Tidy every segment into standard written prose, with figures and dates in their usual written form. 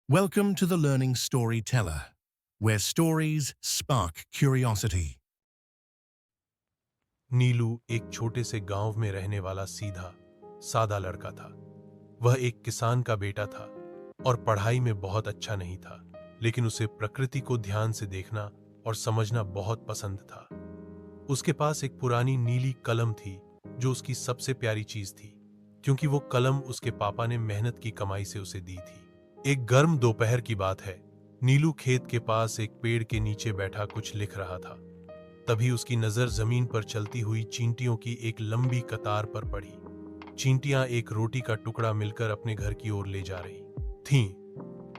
Welcome to the Learning Storyteller, where stories spark curiosity. नीलू एक छोटे से गांव में रहने वाला सीधा सादा लड़का था। वह एक किसान का बेटा था और पढ़ाई में बहुत अच्छा नहीं था, लेकिन उसे प्रकृति को ध्यान से देखना और समझना बहुत पसंद था। उसके पास एक पुरानी नीली कलम थी जो उसकी सबसे प्यारी चीज थी, क्योंकि वो कलम उसके पापा ने मेहनत की कमाई से उसे दी थी। एक गर्म दोपहर की बात है। नीलू खेत के पास एक पेड़ के नीचे बैठा कुछ लिख रहा था। तभी उसकी नजर जमीन पर चलती हुई चींटियों की एक लंबी कतार पर पड़ी। चींटियां एक रोटी का टुकड़ा मिलकर अपने घर की ओर ले जा रही थीं।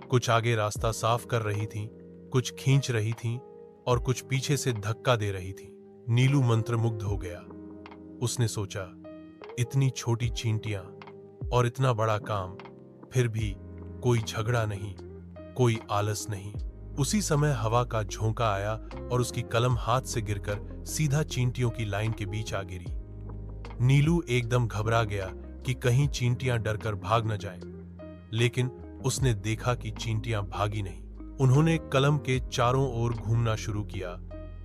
कुछ आगे रास्ता साफ कर रही थीं, कुछ खींच रही थीं और कुछ पीछे से धक्का दे रही थीं। नीलू मंत्रमुग्ध हो गया। उसने सोचा, इतनी छोटी चींटियां और इतना बड़ा काम, फिर भी कोई झगड़ा नहीं, कोई आलस नहीं। उसी समय हवा का झोंका आया और उसकी कलम हाथ से गिरकर सीधा चींटियों की लाइन के बीच आ गिरी। नीलू एकदम घबरा गया कि कहीं चींटियां डरकर भाग न जाएं, लेकिन उसने देखा कि चींटियां भागी नहीं। उन्होंने कलम के चारों ओर घूमना शुरू किया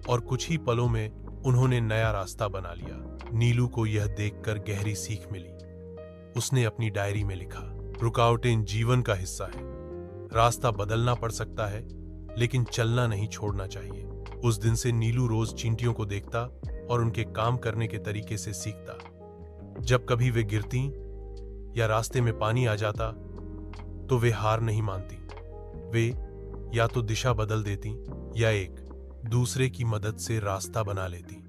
और कुछ ही पलों में उन्होंने नया रास्ता बना लिया। नीलू को यह देखकर गहरी सीख मिली। उसने अपनी डायरी में लिखा, रुकावटें जीवन का हिस्सा है। रास्ता बदलना पड़ सकता है, लेकिन चलना नहीं छोड़ना चाहिए। उस दिन से नीलू रोज चींटियों को देखता और उनके काम करने के तरीके से सीखता। जब कभी वे गिरती या रास्ते में पानी आ जाता, तो वे हार नहीं मानती। वे या तो दिशा बदल देती या एक दूसरे की मदद से रास्ता बना लेती।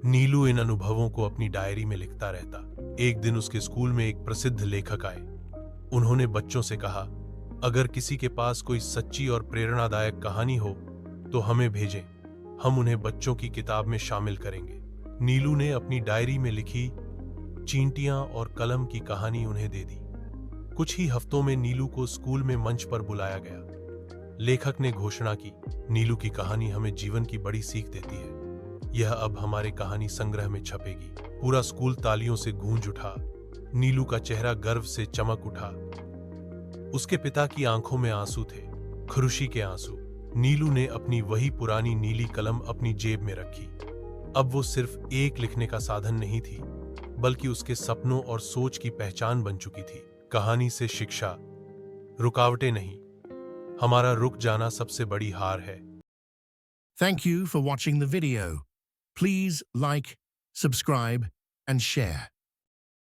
नीलू इन अनुभवों को अपनी डायरी में लिखता रहता। एक दिन उसके स्कूल में एक प्रसिद्ध लेखक आए। उन्होंने बच्चों से कहा, अगर किसी के पास कोई सच्ची और प्रेरणादायक कहानी हो तो हमें भेजें, हम उन्हें बच्चों की किताब में शामिल करेंगे। नीलू ने अपनी डायरी में लिखी चींटियां और कलम की कहानी उन्हें दे दी। कुछ ही हफ्तों में नीलू को स्कूल में मंच पर बुलाया गया। लेखक ने घोषणा की, नीलू की कहानी हमें जीवन की बड़ी सीख देती है। यह अब हमारे कहानी संग्रह में छपेगी। पूरा स्कूल तालियों से गूंज उठा। नीलू का चेहरा गर्व से चमक उठा। उसके पिता की आंखों में आंसू थे, खुशी के आंसू। नीलू ने अपनी वही पुरानी नीली कलम अपनी जेब में रखी। अब वो सिर्फ एक लिखने का साधन नहीं थी, बल्कि उसके सपनों और सोच की पहचान बन चुकी थी। कहानी से शिक्षा, रुकावटें नहीं, हमारा रुक जाना सबसे बड़ी हार है। Thank you for watching the video. Please like, subscribe, and share.